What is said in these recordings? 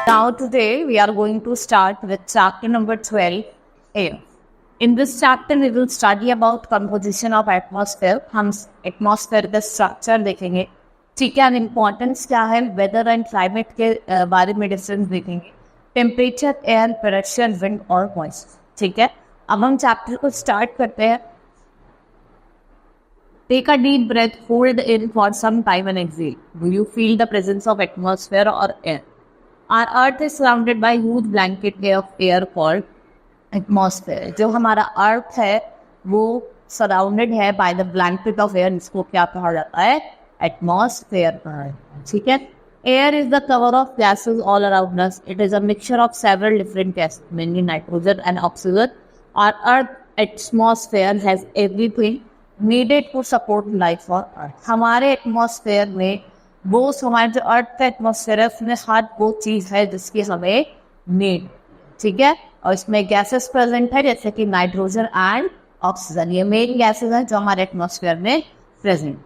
Now today we are going to start with chapter number 12, air. In this chapter we will study about composition of atmosphere. हम atmosphere का structure देखेंगे, ठीक है, importance क्या है, weather and climate के बारे में difference देखेंगे, temperature, air, pressure, wind और moisture, ठीक है. अब हम chapter को start करते हैं. Take a deep breath, hold in for some time and exhale. Do you feel the presence of atmosphere or air? Our earth is surrounded by huge blanket of air called atmosphere. जो हमारा अर्थ है वो surrounded है by the blanket of air. इसको क्या कहा जाता है? एटमॉस्फेयर, ठीक है. Air is the cover of gases all around us. It is a mixture of several different gases, mainly nitrogen and oxygen. और earth atmosphere has everything needed to support life on earth. हमारे atmosphere में वो हमारे जो अर्थ का atmosphere है उसमें हर वो चीज़ है जिसकी हमें नीड, ठीक है. और इसमें गैसेस प्रेजेंट है जैसे कि नाइट्रोजन एंड ऑक्सीजन. ये मेन गैसेस हैं जो हमारे एटमॉस्फेयर में present.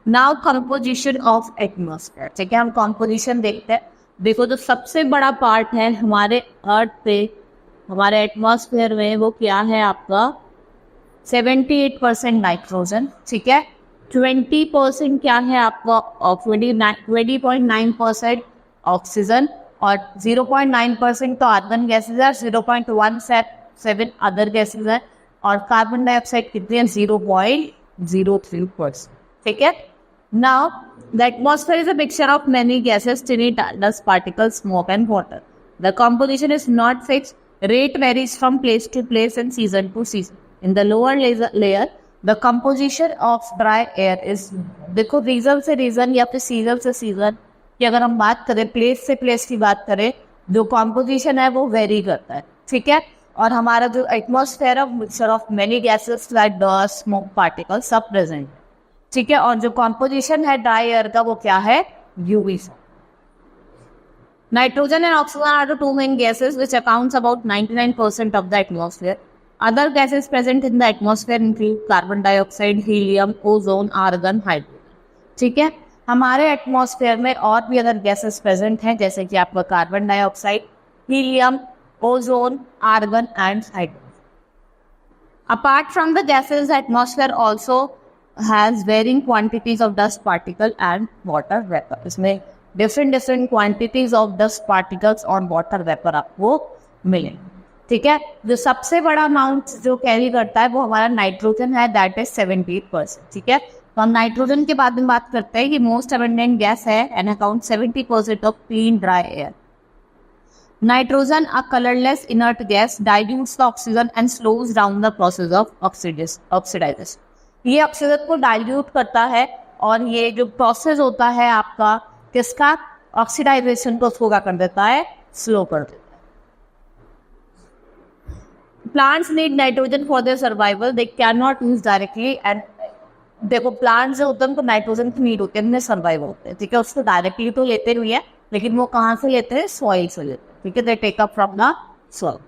Now composition of atmosphere, ठीक है. हम कंपोजिशन देखते हैं. देखो जो सबसे बड़ा पार्ट है हमारे अर्थ पे, हमारे एटमॉस्फेयर में, वो क्या है आपका 78% नाइट्रोजन, ठीक है. 20% क्या है आपका 20.9% ऑक्सीजन और 0.9% तो आर्गन गैसेज है, 0.17 अदर गैसेज है और कार्बन डाइऑक्साइड कितनी है 0.03%, ठीक है. Now the atmosphere is a mixture of many gases, tiny, dust particles, smoke and water. The composition is not fixed. Rate varies from place to place and season to season. In the lower layer the composition of dry air is, देखो region से region या फिर season से season कि अगर हम बात करें, प्लेस से प्लेस की बात करें, जो कंपोजिशन है वो वेरी करता है, ठीक है. और हमारा जो एटमॉस्फेयर है mixture of many gases like dust, smoke, particles सब प्रेजेंट, ठीक है. और जो कंपोजिशन है ड्राई एयर का वो क्या है? UV. Nitrogen and oxygen are the two main gases which accounts about 99% of the atmosphere. Other gases present in the atmosphere include carbon dioxide, helium, ozone, argon, hydrogen, ठीक है. हमारे atmosphere में और भी अदर गैसेस प्रेजेंट हैं जैसे कि आपका carbon dioxide, helium, ozone, argon and hydrogen. Apart from the gases atmosphere also has varying quantities of dust particle and water vapour. इसमें different quantities of dust particles और water vapour आपको मिलेंगे, ठीक है. जो सबसे बड़ा अमाउंट जो कैरी करता है वो हमारा नाइट्रोजन है, दैट इज 78%, ठीक है. तो हम नाइट्रोजन के बाद में बात करते हैं कि मोस्ट अबंडेंट गैस है and account 70% of clean dry air. Nitrogen a colourless inert gas dilutes the oxygen and slows down the process of oxidisation. ये ऑक्सीजन को डाइल्यूट करता है और ये जो प्रोसेस होता है आपका किसका, ऑक्सीडाइजेशन को स्लो कर देता है, स्लो कर देता है. Plants need nitrogen for their survival. They cannot use directly. and देखो प्लांट जो होते हैं उनको नाइट्रोजन की नीड होती है, उन्हें सर्वाइव होते हैं, ठीक है. उसको डायरेक्टली तो लेते नहीं है लेकिन वो कहाँ से लेते हैं? सॉइल से लेते हैं, ठीक है. They take up from the soil.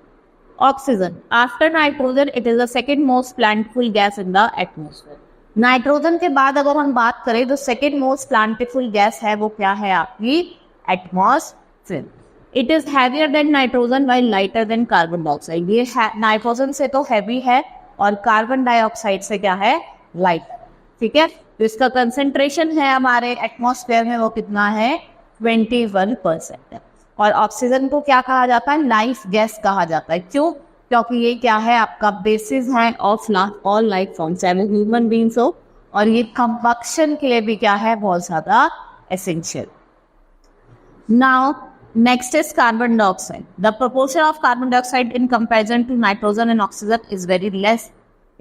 Oxygen after nitrogen it is the second most plentiful gas in the atmosphere. Nitrogen के बाद अगर हम बात करें तो सेकेंड मोस्ट प्लांटफुल गैस है वो क्या है आपकी atmosphere. It is heavier than nitrogen while lighter than carbon dioxide. ये नाइट्रोजन से तो हैवी है और कार्बन डाइऑक्साइड से क्या है? लाइट, ठीक है. तो इसका कंसेंट्रेशन है हमारे एटमॉस्फेयर में वो कितना है? 21% है. और ऑक्सीजन को क्या कहा जाता है? लाइफ गैस कहा जाता है. क्यों? क्योंकि ये क्या है आपका बेसिस है ऑफ ऑल लाइफ फॉर्म, चाहे ह्यूमन बींग्स हो, और ये कंबक्शन के लिए भी क्या है? बहुत ज्यादा essential. Now next is carbon dioxide. The proportion of carbon dioxide in comparison to nitrogen and oxygen is very less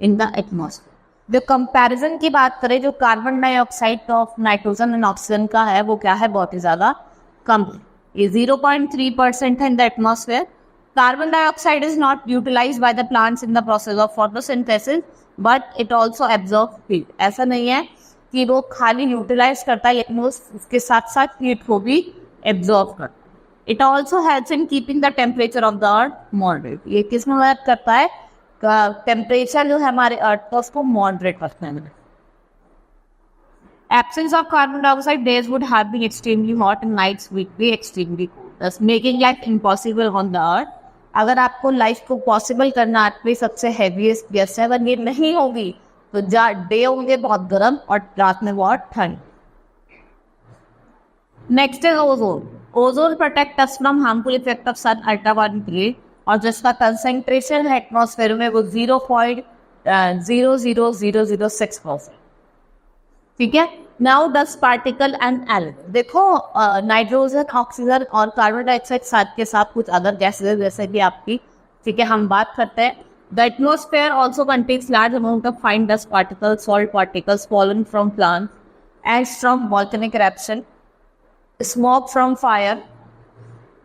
in the atmosphere. जो कंपैरिजन की बात करें, जो carbon dioxide of nitrogen and oxygen का है वो क्या है? बहुत ही ज़्यादा कम है. ये 0.3% है in the atmosphere. Carbon dioxide is not utilised by the plants in the process of photosynthesis but it also absorb heat. ऐसा नहीं है कि वो खाली यूटिलाइज करता है लेकिन वो उसके साथ साथ हीट को भी एब्जॉर्ब करता है. It also helps in keeping the temperature of the earth moderate. ये किस में मदद करता है? टेम्परेचर जो है हमारे अर्थ का उसको मॉडरेट रखने में. Absence of carbon dioxide, days would have been extremely hot and nights would be extremely cold. thus making life impossible on the earth. अगर आपको लाइफ को पॉसिबल करना अर्थ पे सबसे हैवीएस्ट गैस है, अगर ये नहीं होगी तो डे होंगे बहुत गर्म और रात में बहुत ठंड. Next is ozone. Ozone protect us from harmful effect of sun ultraviolet ray, और जिसका कंसेंट्रेशन है एटमॉस्फेयर में वो 0.00006%. ठीक है. Now dust particle and element. देखो नाइट्रोजन, ऑक्सीजन और कार्बन डाइऑक्साइड साथ के साथ कुछ अदर गैसेज जैसे कि आपकी, ठीक है, हम बात करते हैं. The atmosphere also contains large amount of fine dust particles, salt particles, pollen from plant, ash from volcanic eruption, smoke from fire.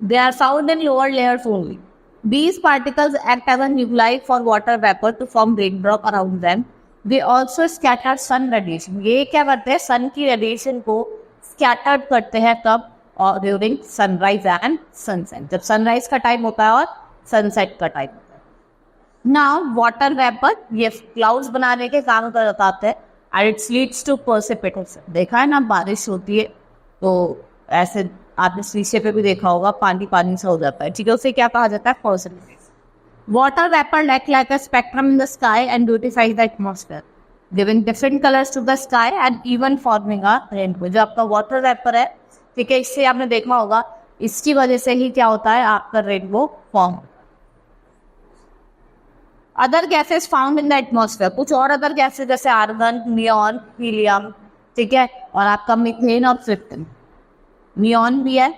They are found in lower layers only. These particles act as a nuclei for water vapor to form raindrop around them. They also scatter sun radiation. ये क्या करते हैं? सन की radiation को scattered करते हैं. कब? और ड्यूरिंग सनराइज एंड सनसेट. जब सनराइज का टाइम होता है और सनसेट का टाइम होता है. नाउ वाटर वेपर ये क्लाउड्स बनाने के काम कर जाते हैं and it's leads to precipitation. देखा है ना, बारिश होती है तो ऐसे आपने शीशे पे भी देखा होगा, पानी पानी सा हो जाता है. ठीक है, उसे क्या कहा जाता है? Precipitation. Water vapour like a spectrum in the sky and beautifies the atmosphere, giving different colors to the sky and even forming a rainbow. जो आपका वाटर वेपर है, ठीक है, इससे आपने देखा होगा, इसकी वजह से ही क्या होता है? आपका rainbow form. Other gases found in the atmosphere. कुछ और अदर गैसेस जैसे आर्गन, नियॉन, हीलियम, ठीक है, और आपका मीथेन और फ्रिक्टन. नियॉन भी है.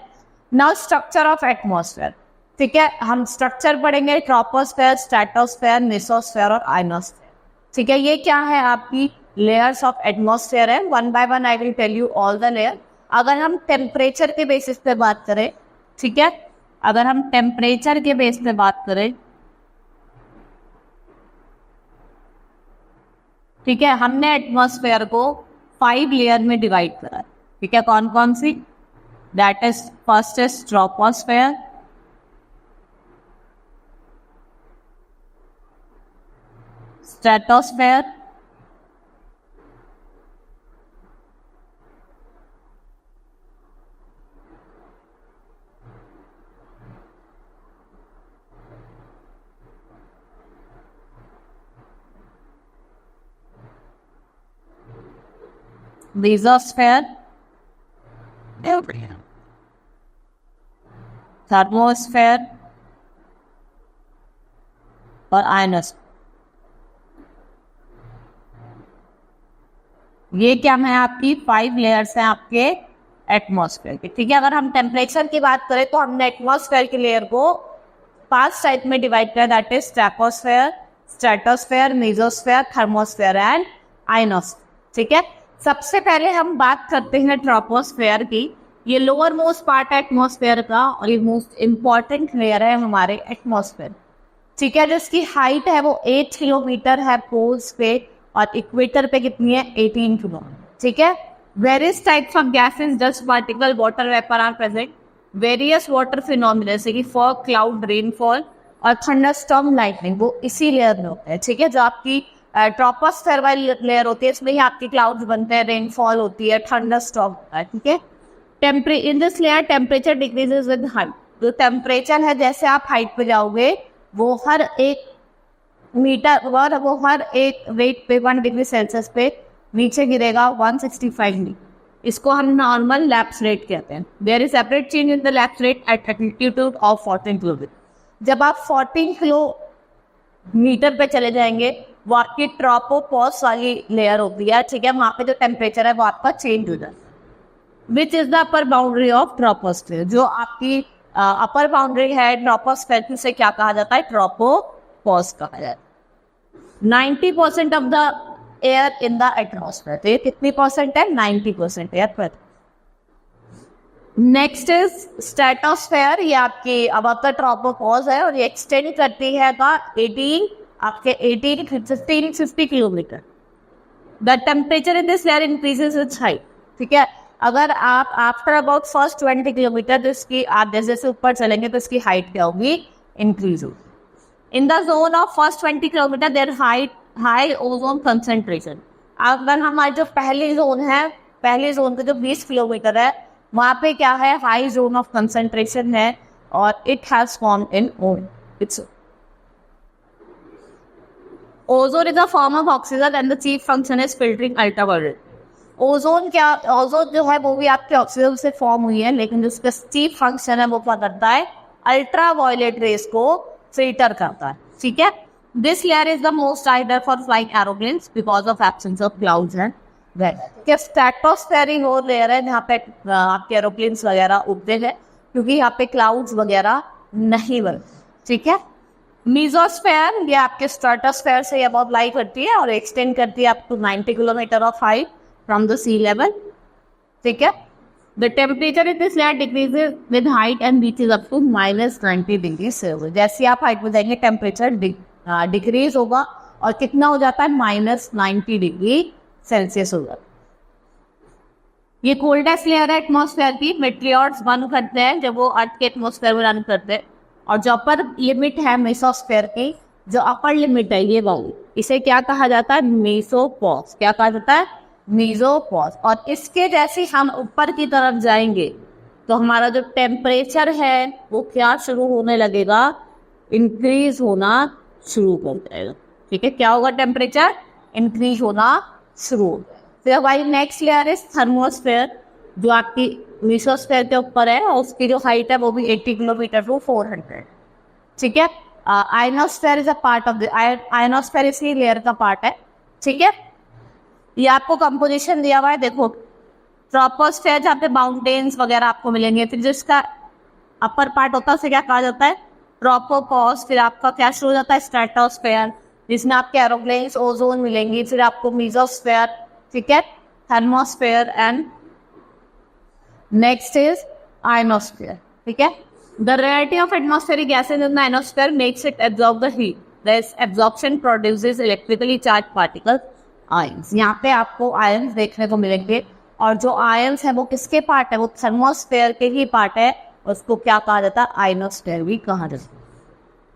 Now structure of atmosphere. ठीक है, हम स्ट्रक्चर पढ़ेंगे. ट्रोपोस्फेयर, स्ट्रेटोस्फेयर, मेसोस्फेयर और आयनोस्फेयर. ठीक है, ये क्या है? आपकी लेयर्स ऑफ एटमॉस्फेयर है. One by one I will tell you all the layer. अगर हम टेम्परेचर के बेसिस पे बात करें, ठीक है, अगर हम टेम्परेचर के बेस पे बात करें, ठीक है, हमने एटमॉस्फेयर को 5 लेयर में डिवाइड करा है. ठीक है, कौन कौन सी? That is first is troposphere, stratosphere, mesosphere, thermosphere और आयनोस्फेयर. ये क्या है? आपकी 5 लेयर्स हैं आपके एटमॉस्फेयर के. ठीक है, अगर हम टेम्परेचर की बात करें तो हमने एटमॉस्फेयर की लेयर को 5 टाइप में डिवाइड किया. That is troposphere, stratosphere, mesosphere, thermosphere and ionosphere. ठीक है, सबसे पहले हम बात करते हैं ट्रोपोस्फेयर की. ये लोअर मोस्ट पार्ट है एटमॉस्फेयर का और ये मोस्ट इंपॉर्टेंट लेयर है हमारे एटमॉस्फेयर. ठीक है, जिसकी हाइट है वो 8 किलोमीटर है पोल्स पे और इक्वेटर पे कितनी है? 18 किलोमीटर. ठीक है. Various types of gases, dust particle, water vapour are present. Various water phenomena जैसे कि फॉग, क्लाउड, रेनफॉल और थंडरस्टॉर्म, लाइटनिंग, वो इसी लेयर में होता है. ठीक है, जो आपकी ट्रोपोस्फेयर वाली लेयर होती है इसमें ही आपकी क्लाउड्स बनते हैं, रेनफॉल होती है, थंडरस्टॉर्म होता है. ठीक है. इन this layer temperature decreases with height. जो टेम्परेचर है जैसे आप हाइट पे जाओगे वो हर एक मीटर वो हर एक रेट पे 1 डिग्री सेल्सियस पे नीचे गिरेगा 165 डिग्री. इसको हम नॉर्मल लैप्स रेट कहते हैं. There is separate change in the lapse rate at altitude of 14 kilometre. जब आप 14 किलोमीटर पे चले जाएंगे वो आपकी ट्रोपोपॉज वाली लेयर होती है. ठीक है, वहाँ पे जो टेम्परेचर है वो आपका चेंज हो जाता है. Which is the upper boundary of troposphere. जो आपकी अपर बाउंड्री है ट्रोपोस्फेयर से क्या कहा जाता है? ट्रोपोपॉज कहा जाता है. 90% of the air in the atmosphere. तो ये कितनी परसेंट है? 90% एयर पर. Next is stratosphere. ये आपकी अब आपका ट्रोपोपॉज है और ये एक्सटेंड करती है का 1550 kilometre. The temperature in this layer increases with height. ठीक है, अगर आप आफ्टर अबाउट फर्स्ट 20 किलोमीटर तो इसकी आप जैसे जैसे ऊपर चलेंगे तो इसकी हाइट क्या होगी? इंक्रीज होगी. In the zone of first 20 kilometre there high ozone concentration. अगर हमारी जो पहली जोन है, पहली जोन का जो 20 किलोमीटर है वहाँ पे क्या है, हाई जोन ऑफ कंसंट्रेशन है और it has formed in its ozone is a form of oxygen and the chief function is filtering ultraviolet. Ozone जो है वो भी आपके ऑक्सीजन से फॉर्म हुई है, लेकिन जो उसका चीफ फंक्शन है वो क्या करता है, अल्ट्रावायलेट रेस को फिल्टर करता है। ठीक है, this layer is the most ideal for flying aeroplanes because of absence of clouds and weather. Stratosphere ही वो लेयर है जहाँ पे आपके एरोप्लेन्स वगैरह उड़ते हैं, क्योंकि यहाँ पे क्लाउड्स वगैरह नहीं बनते। ठीक है, मीजोस्फेयर ये आपके स्ट्रेटोस्फेयर से बहुत लाइट करती है और एक्सटेंड करती है up to 90 kilometre of height from the sea level. ठीक है, the temperature in this layer decreases with height and reaches up to -90 degree Celsius. जैसे आप हाइट में जाएंगे टेम्परेचर डिक्रीज होगा और कितना हो जाता है, -90 डिग्री सेल्सियस होगा। ये कोल्डेस्ट लेयर है एटमॉस्फेयर की। मेटियोर्स बर्न करते हैं जब वो अर्थ के एटमॉस्फेयर में रन करते हैं, और जो अपर लिमिट है मेसोस्फेयर की, जो अपर लिमिट है ये वाली, इसे क्या कहा जाता है, मेसोपॉज। क्या कहा जाता है, मेसोपॉज। और इसके जैसे हम ऊपर की तरफ जाएंगे तो हमारा जो टेम्परेचर है वो क्या शुरू होने लगेगा, इंक्रीज होना शुरू कर जाएगा। ठीक है, क्या होगा, टेम्परेचर इंक्रीज होना शुरू हो जाएगा। फिर हमारी नेक्स्ट लेयर है थर्मोस्फेयर, जो आपकी मेसोस्फेयर के ऊपर है, और उसकी जो हाइट है वो भी 80 किलोमीटर टू 400। ठीक है, ionosphere is a part of the ionosphere, इसी लेयर का पार्ट है। ठीक है, ये आपको कंपोजिशन दिया हुआ है, देखो ट्रोपोस्फेयर जहाँ पे माउंटेन्स वगैरह आपको मिलेंगे, फिर जिसका अपर पार्ट होता है उसे क्या कहा जाता है, ट्रोपोपॉज। फिर आपका क्या शुरू हो जाता है, स्ट्रेटोस्फेयर, जिसमें आपके एरोप्लेन्स, ओजोन मिलेंगी। फिर आपको मीजोस्फेयर, ठीक है, thermosphere and next is ionosphere. ठीक है, the rarity of atmospheric gases in the ionosphere makes it absorb the heat. This absorption produces electrically charge particles, ions. यहाँ पे आपको आयंस देखने को मिलेंगे, और जो आयंस है वो किसके पार्ट है, वो थर्मोस्फेयर के ही पार्ट है, उसको क्या कहा जाता है, आयनोस्फेयर भी कहा जाता है।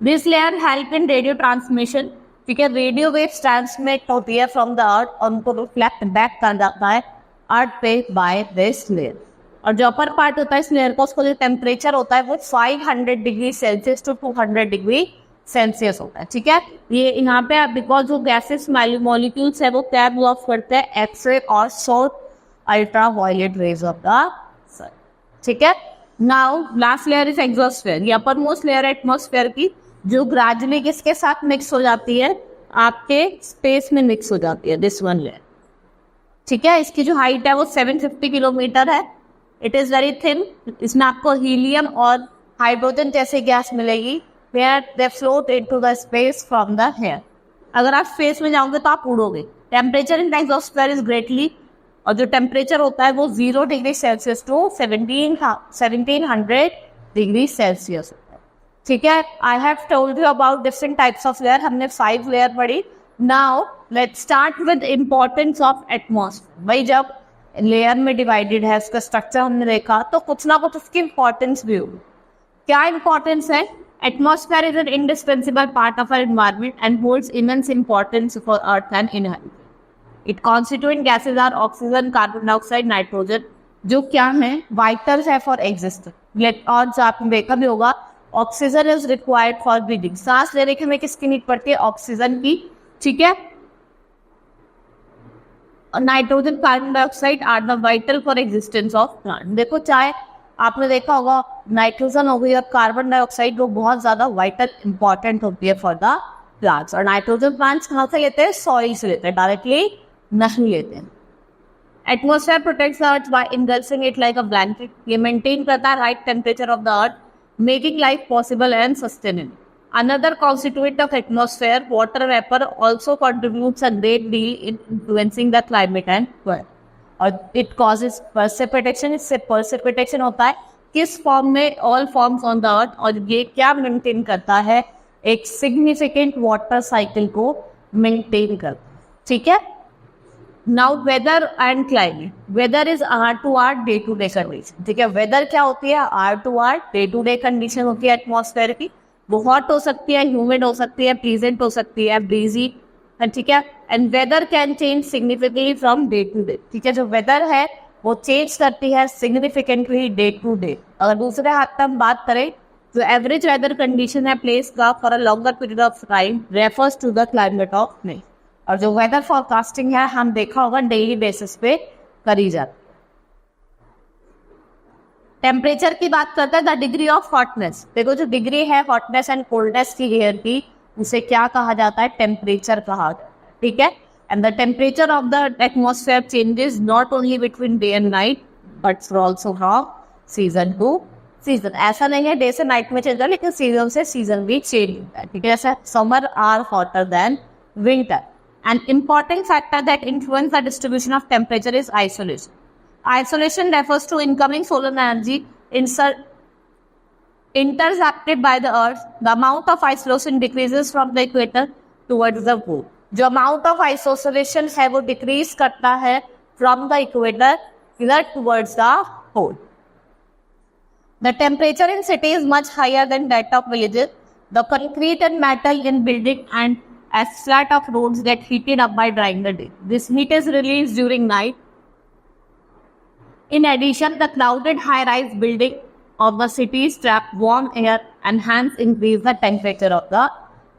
This layer help in radio transmission. ठीक है, रेडियो वेव्स ट्रांसमिट होती है फ्रॉम द अर्थ और उनको रिफ्लेक्ट बैक कर जाता है अर्थ पे बाय दिस लेयर। और जो अपर पार्ट होता है इस लेयर का, उसको जो टेम्परेचर होता है वो 500 degree Celsius to 200 degree Celsius होता है। ठीक है, ये यहाँ पे बिकॉज जो गैसेस मॉलिक्यूल्स है वो क्या अब्जॉर्ब करते हैं, एक्सरे और सौर ultraviolet rays of the sun. ठीक है, now last layer is exosphere. ये अपर मोस्ट लेयर है एटमॉस्फेयर की, जो ग्रेजुअली किसके साथ मिक्स हो जाती है, आपके स्पेस में मिक्स हो जाती है, दिस वन लेयर। ठीक है, इसकी जो हाइट है वो 750 किलोमीटर है। It is very thin. इसमें आपको हीलियम और हाइड्रोजन जैसे गैस मिलेगी, where they float into the space from the air. अगर आप स्पेस में जाओगे तो आप उड़ोगे। Temperature in exosphere is greatly, और जो टेम्परेचर होता है वो 0 degree Celsius to 1700 degree Celsius होता है। ठीक है, I have told you about different types of layer. हमने 5 लेयर पढ़ी। Now let's start with importance of atmosphere. भाई जब लेयर में डिवाइडेड है, उसका स्ट्रक्चर हमने देखा, तो कुछ ना कुछ उसकी इंपॉर्टेंस भी होगी। क्या इंपॉर्टेंस है, atmosphere is an indispensable part of our environment and holds immense importance for Earth and inhabitant. It constituent gases are oxygen, carbon dioxide, nitrogen, जो क्या है, वाइटल है फॉर एग्जिस्टेंस। और जो आपने देखा भी होगा, oxygen is required for breathing. सांस लेने के हमें किसकी नीड पड़ती है, ऑक्सीजन की। ठीक है, nitrogen, carbon dioxide are the vital for existence of plant. देखो, चाहे आपने देखा होगा नाइट्रोजन हो गई और कार्बन डाइऑक्साइड, वो बहुत ज्यादा वाइटल इंपॉर्टेंट होती है फॉर द प्लांट्स। और नाइट्रोजन प्लांट्स कहाँ से लेते हैं, सॉइल से लेते हैं, डायरेक्टली नहीं लेते हैं। Atmosphere protects the earth by engulfing it like a blanket. ये मेंटेन करता है right temperature of the earth, making life possible and sustainable. Another constituent of atmosphere, water vapor, also contributes a great deal in influencing the climate and weather. और it causes precipitation. इससे precipitation होता है किस form में, all forms on the earth, और ये क्या maintain करता है, एक significant water cycle को मेंटेन करता है। ठीक है, now weather and climate. Weather is R2R day to day condition. ठीक है, weather क्या होती है, R2R day to day condition होती है एटमॉस्फेयर की। वो हॉट हो सकती है, ह्यूमिड हो सकती है, प्लीजेंट हो सकती है, ब्रीजी। ठीक है, and weather can change significantly from day to day. ठीक है, जो वेदर है वो चेंज करती है सिग्निफिकेंटली डे टू डे। अगर दूसरे हाथ में हम बात करें तो एवरेज वेदर कंडीशन है प्लेस का for a longer period of time refers to the climate of मे। और जो वेदर फोरकास्टिंग है हम देखा होगा डेली बेसिस पे करी जाती है। टेम्परेचर की बात करते हैं, द डिग्री ऑफ हॉटनेस। देखो जो डिग्री है हॉटनेस एंड कोल्डनेस की एयर की, उसे क्या कहा जाता है, टेम्परेचर कहा जाता है, ठीक है। And the temperature of the atmosphere changes not only between day and night but also from season to season. ऐसा नहीं है डे से नाइट में चेंज होता है, लेकिन सीजन से सीजन भी चेंज होता है, ठीक है। जैसे summer are hotter than winter. An important factor that influence the distribution of temperature is isolation. Isolation refers to incoming solar energy intercepted by the Earth. The amount of isolation decreases from the equator towards the pole. जो amount of isolation है वो decrease करता है from the equator towards the pole. The temperature in city is much higher than that of villages. The concrete and metal in building and asphalt of roads get heated up by drying the day. This heat is released during night. In addition, the crowded high-rise building of the cities trap warm air and hence increase the temperature of the।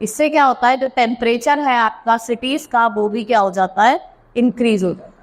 इससे क्या होता है, जो temperature है आपका cities का वो भी क्या हो जाता है, इंक्रीज हो जाता है।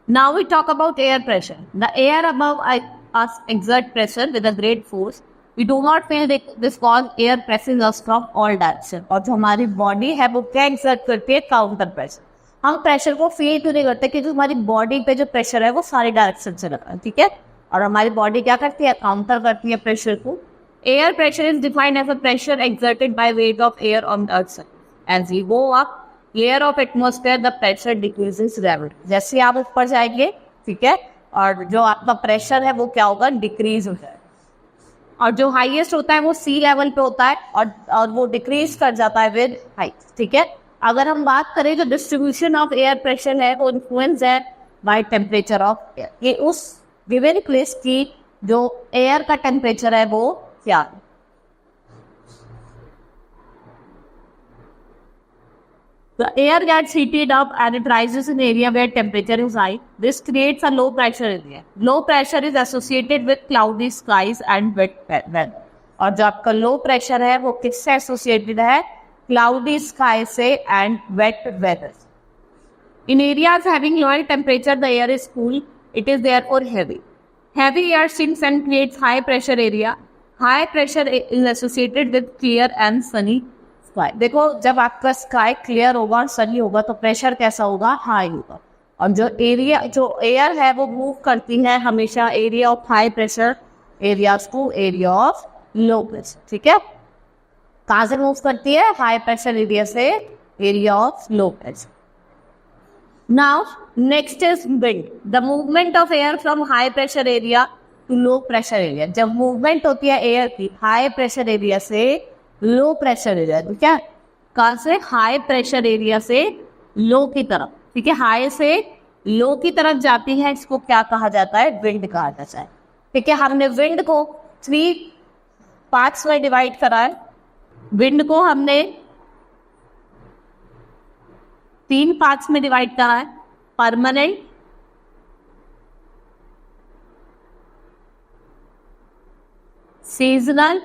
Now we talk about air pressure. The air above us exert pressure with a great force. We do not feel this cause air presses us from all directions. और जो हमारी बॉडी है वो क्या एक्सर्ट करती है, काउंटर प्रेशर। हम pressure को फील क्यों नहीं करते, क्योंकि हमारी बॉडी पे जो प्रेशर है वो सारी डायरेक्शन से लगा है, ठीक है। और हमारी बॉडी क्या करती है, काउंटर करती है प्रेशर को। Air pressure is defined as a pressure exerted by weight of air on the earth surface. As we go up layer of atmosphere the pressure decreases rapidly. जैसे आप ऊपर जाएंगे, ठीक है, और जो आपका प्रेशर है वो क्या होगा, डिक्रीज हो जाएगा। और जो हाईएस्ट होता है वो सी लेवल पे होता है और वो डिक्रीज कर जाता है विद हाइट, ठीक है। अगर हम बात करें जो डिस्ट्रीब्यूशन ऑफ एयर प्रेशर है वो इन्फ्लुएंस है बाय टेम्परेचर ऑफ एयर। ये उस गिवन प्लेस की जो एयर का टेम्परेचर है वो क्या है। The air gets heated up and it rises in area where temperature is high. This creates a low pressure area. Low pressure is associated with cloudy skies and wet weather. और जो आपका low pressure है वो किससे associated है, cloudy sky से and wet weather. In areas having lower temperature, the air is cool. It is therefore heavy. Heavy air sinks and creates high pressure area. High pressure is associated with clear and sunny sky. देखो जब आपका sky clear होगा और सनी होगा तो pressure कैसा होगा, high होगा। और जो एयर है वो मूव करती है हमेशा area of high pressure areas to area of low pressure, ठीक है। कहाँ से मूव करती है, हाई प्रेशर एरिया से area of low pressure. Now next is wind, the movement of air from high pressure area to low pressure area. जब movement होती है एयर की हाई प्रेशर एरिया से लो प्रेशर एरिया, ठीक है, कहाँ से, हाई प्रेशर एरिया से लो की तरफ, ठीक है, हाई से लो की तरफ जाती है, इसको क्या कहा जाता है, विंड कहा जाता है, ठीक है। हमने विंड को 3 पार्ट्स में डिवाइड करा है। विंड को हमने 3 पार्ट्स में डिवाइड करा है, परमानेंट, सीजनल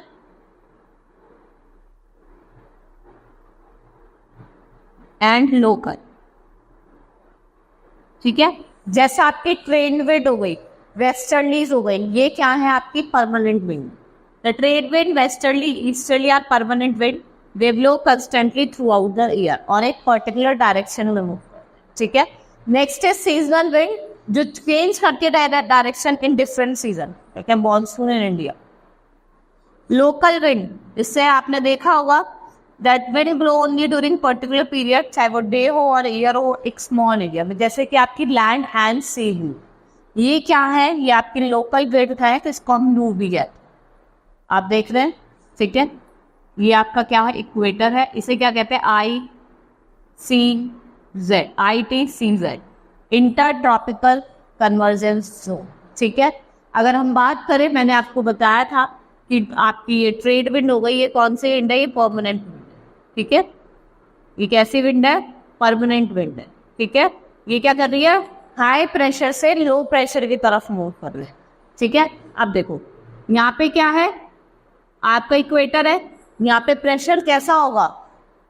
एंड लोकल, ठीक है। जैसे आपकी ट्रेन विंड हो गई, वेस्टर्लीज हो गई, ये क्या है आपकी permanent wind. The trade wind, westerly, easterly are permanent wind, they blow constantly throughout the year और एक पर्टिकुलर डायरेक्शन में मूव, ठीक है। नेक्स्ट है सीजनल विंड, जो चेंज करती है डायरेक्शन इन डिफरेंट सीजन, ठीक है, monsoon in India. Local wind, इससे आपने देखा होगा that wind blow only during particular period, चाहे वो डे हो और ईयर हो, एक स्मॉल एरिया में, जैसे कि आपकी लैंड एंड सी व्यू। ये क्या है, ये आपकी लोकल विंड है, तो इसको हम यू भी कहते हैं, आप देख रहे हैं, ठीक है। ये आपका क्या है, इक्वेटर है, इसे क्या कहते हैं, ITCZ, inter tropical convergence zone, ठीक है। अगर हम बात करें, मैंने आपको बताया था कि आपकी ये ट्रेड विंड हो गई, ये कौन सी विंड है, ये परमानेंट विंड, ठीक है। ये कैसी विंड है, परमानेंट विंड है, ठीक है। ये क्या कर रही है, हाई प्रेशर से लो प्रेशर की तरफ मूव कर रहे हैं। ठीक है, अब देखो यहाँ पे क्या है, आपका इक्वेटर है, यहाँ पे प्रेशर कैसा होगा।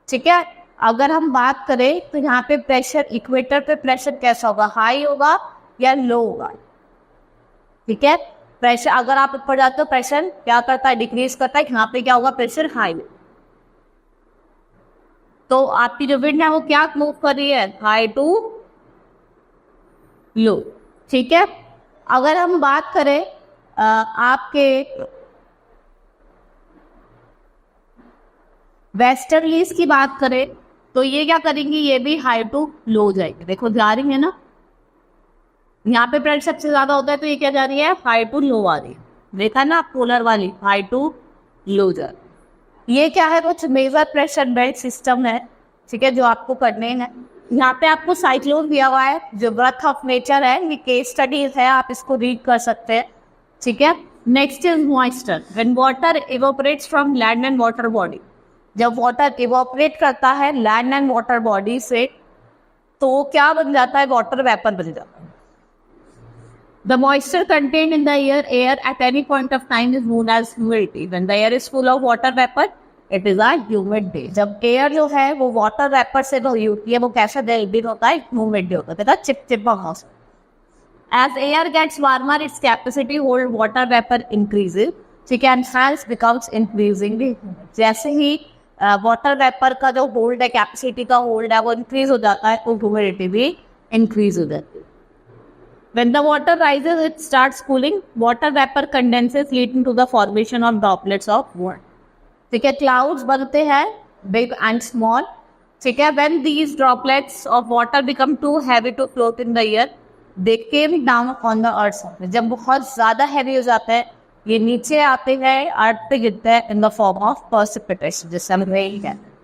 ठीक है, अगर हम बात करें तो यहाँ पे प्रेशर, इक्वेटर पे प्रेशर कैसा होगा, हाई होगा या लो होगा। ठीक है, प्रेशर अगर आप ऊपर जाते हो प्रेशर क्या करता है, डिक्रीज करता है, यहाँ पे क्या होगा, प्रेशर हाई। तो आपकी जो विंड है वो क्या मूव कर रही है, हाई टू लो। ठीक है, अगर हम बात करें आपके वेस्टर्लीज की बात करें तो ये क्या करेंगी, ये भी हाई टू लो हो जाएगी। देखो जा रही है ना, यहाँ पे प्रेशर सबसे ज्यादा होता है तो ये क्या जा रही है, हाई टू लो आ रही है। देखा ना पोलर वाली, हाई टू लो जा रही। ये क्या है, कुछ मेजर प्रेशर बेल्ट सिस्टम है। ठीक है, जो आपको करने हैं। यहाँ पे आपको साइक्लोन दिया हुआ है, जो ब्रेथ ऑफ नेचर है, ये केस स्टडीज है, आप इसको रीड कर सकते हैं। ठीक है, next is moisture. When water evaporates from land and water body, जब वाटर इवोपरेट करता है लैंड एंड वाटर बॉडी से तो क्या बन जाता है, वाटर वेपर बन जाता है। The moisture contained in the air at any point of time is known as humidity. When the air is full of water vapor, it is a humid day. जब एयर जो है वो water vapour से भरी होती है, वो कैसा दिन होता है, ह्यूमिड डे होता है, चिपचिपा मौसम। As air gets warmer, its capacity hold water vapor increases. ठीक है, and hence becomes increasingly humid. जैसे ही वाटर वेपर का जो होल्ड है, कैपेसिटी का होल्ड है, वो इंक्रीज हो जाता है तो ह्यूमिडिटी भी इंक्रीज हो जाती है। When the water rises, it starts cooling. Water vapor condenses, leading to the formation of droplets of water. ठीक है, clouds बनते हैं big and small. ठीक है, when these droplets of water become too heavy to float in the air, they came down on the earth surface. जब बहुत ज़्यादा heavy हो जाता है, ये नीचे आते हैं, अर्थ पे गिरते हैं in the form of precipitation, जिससे हम rain कहते हैं।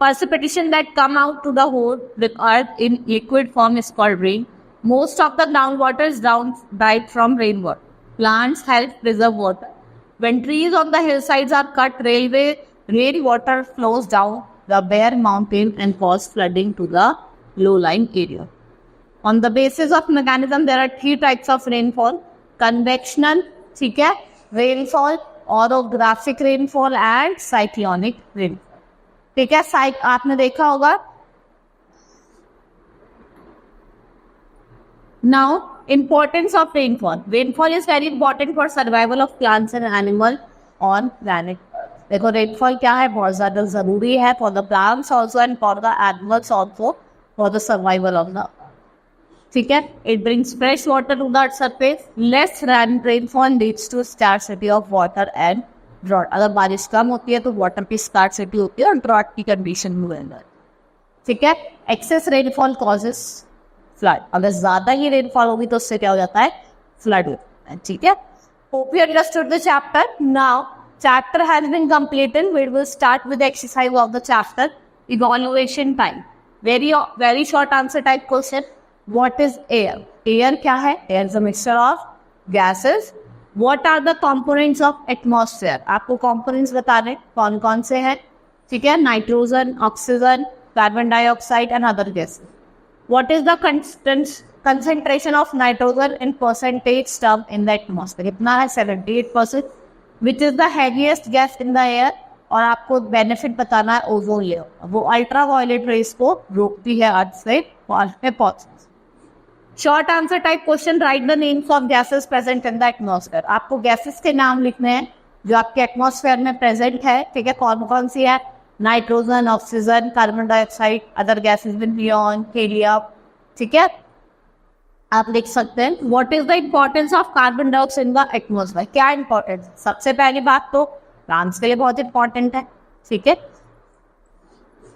Precipitation that come out to the whole with earth in liquid form is called rain. Most of the groundwater is derived from rainwater. Plants help preserve water. When trees on the hillsides are cut, rainwater flows down the bare mountain and cause flooding to the low-lying area. On the basis of mechanism, there are three types of rainfall: convectional, ठीक है, rainfall, orographic rainfall and cyclonic rainfall. ठीक है, आपने देखा होगा। Now, importance of rainfall. Rainfall is very important for survival of plants and animals on planet Earth. देखो rainfall क्या है, बहुत ज़्यादा ज़रूरी है for the plants also and for the animals also for the survival of the earth. ठीक है, it brings fresh water to the surface. Less rainfall leads to scarcity of water and drought. अगर बारिश कम होती है तो water की scarcity होती है और drought की condition में रहता है। ठीक है, excess rainfall causes फ्लड। अगर ज्यादा ही रेनफॉल होगी तो उससे क्या हो जाता है, फ्लड होता है। ठीक है, hope you understood the chapter. Now chapter has been completed, we will start with exercise of the chapter, evaluation time. Very short answer type question. What is air? Air क्या है? Air is a mixture of gases. What are the components of atmosphere? आपको components बताने कौन कौन से हैं। ठीक है, nitrogen, oxygen, carbon dioxide and other gases. What is the concentration of nitrogen in percentage term in the atmosphere? इतना है 78%. Which is the heaviest gas in the air? और आपको बेनिफिट बताना है ओजोन लेयर, वो अल्ट्रा वायलेट रेस को रोकती है अर्थ से अर्थ में पहुंचने। Short answer type question, right the names of gases present in the atmosphere. आपको गैसेस के नाम लिखने हैं जो आपके एटमॉस्फेयर में प्रेजेंट है। ठीक है, कौन कौन सी है? Nitrogen, oxygen, carbon dioxide, other gases with neon, helium. ठीक है, आप लिख सकते हैं। What is the importance of carbon dioxide in the atmosphere? क्या इंपॉर्टेंस? सबसे पहली बात तो प्लांट्स के लिए बहुत इंपॉर्टेंट है। ठीक है,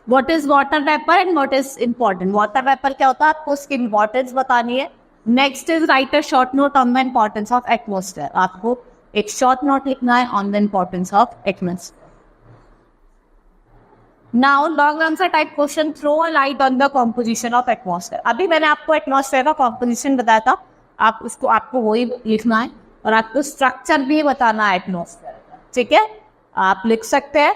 what is water vapour and what is important? Water vapour क्या होता है, आपको उसकी इंपॉर्टेंस बतानी है। Next is write a short note on the importance of atmosphere. आपको एक शॉर्ट नोट लिखना है on the importance of atmosphere. Now long answer type question, throw a light on the composition of atmosphere. अभी मैंने आपको atmosphere का composition बताया था, आपको वही लिखना है और आपको स्ट्रक्चर भी बताना है एटमॉस्फेयर का। ठीक है, आप लिख सकते हैं।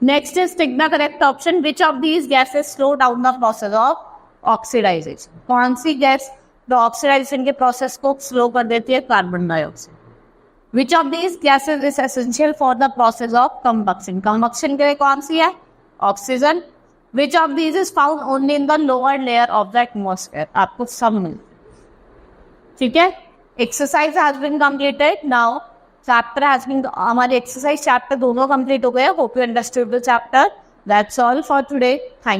Next is tick the correct option. Which of these gases slow down the process of oxidisation? कौन सी गैस तो ऑक्सीडाइजेशन के प्रोसेस को स्लो कर देती है carbon dioxide. Which of these gases is essential for the process of combustion? Combustion के लिए कौन सी है? Oxygen. Which of these is found only in the lower layer of the atmosphere? आपको सब मिलते, ठीक है। Exercise has been completed. Now chapter has been, हमारे एक्सरसाइज चैप्टर दोनों कंप्लीट हो गए। Hope you understood the chapter. That's all for today. Thank